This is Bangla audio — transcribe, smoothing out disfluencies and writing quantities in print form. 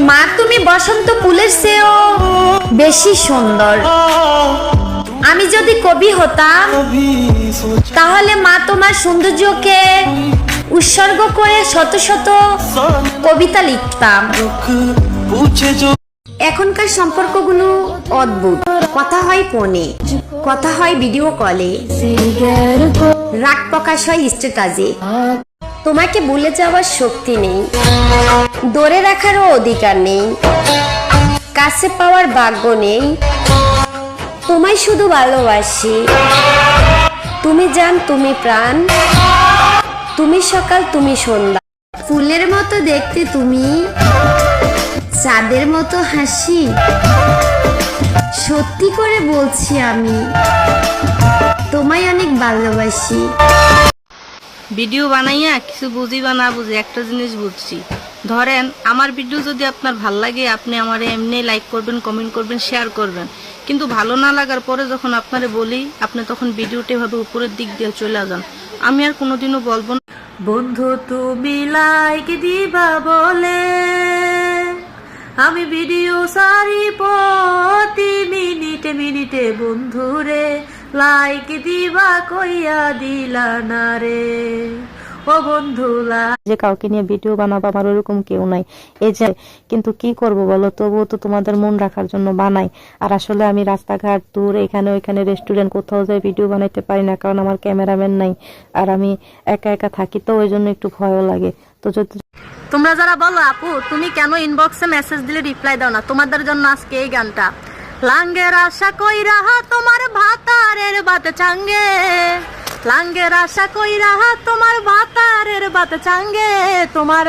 মা তুমি বসন্ত ফুলের চেয়েও বেশি সুন্দর। আমি যদি কবি হতাম তাহলে মা তোমার সৌন্দর্যকে উৎসর্গ করে শত শত কবিতা লিখতাম। এখনকার সম্পর্কগুলো অদ্ভুত। কথা হয় ফোনে, কথা হয় ভিডিও কলে, রাগ প্রকাশ হয় স্ট্যাটাসে। তোমাকে ভুলে যাওয়ার শক্তি নেই, ধরে রাখারও অধিকার নেই, কাছে পাওয়ার ভাগ্য নেই। তোমায় শুধু ভালোবাসি, তুমি জান, তুমি প্রাণ, তুমি সকাল, তুমি সন্ধ্যা। ফুলের মতো দেখতে তুমি, চাঁদের মতো হাসি। সত্যি করে বলছি আমি তোমায় অনেক ভালোবাসি। ভিডিও বানাইয়া কিছু বুঝি বা না বুঝি একটা জিনিস বুঝছি, ধরেন আমার ভিডিও যদি আপনার ভাল লাগে আপনি আমার এমনি লাইক করবেন, কমেন্ট করবেন, শেয়ার করবেন, কিন্তু ভালো না লাগার পরে যখন আপনারে বলি আপনি তখন ভিডিওটা এভাবে উপরের দিক দিয়ে চলে যান। আমি আর কোনোদিনও বলবো না বন্ধু তুমি লাইক দিবা বলে আমি ভিডিও সারি প্রতি মিনিটে মিনিটে, বন্ধুরে লাইক দিবা কইয়া দিলা না রে ও বন্ধু। যে কাউকে নিয়ে ভিডিও বানাবো আমার ওরকম কেউ নাই, এই যে কিন্তু কি করব বলো, তবুও তো তোমাদের মন রাখার জন্য বানাই। আর আসলে আমি রাস্তাঘাট দূর এখানে ওইখানে রেস্টুরেন্ট কোথাও যাই ভিডিও বানাইতে পারি না, কারণ আমার ক্যামেরাম্যান নাই আর আমি একা একা থাকি, তো ওই জন্য একটু ভয়ও লাগে। তো যদি তোমরা যারা বলো আপু তুমি কেন ইনবক্সে মেসেজ দিলে রিপ্লাই দাও না, তোমাদের জন্য আজকে এই গানটা। লাঙ্গের আশা কইরা তোমার ভাতারের বাত চাঙ্গে, লাঙ্গের আশা কইরা তোমার ভাতারের বাত চাঙ্গে, তোমার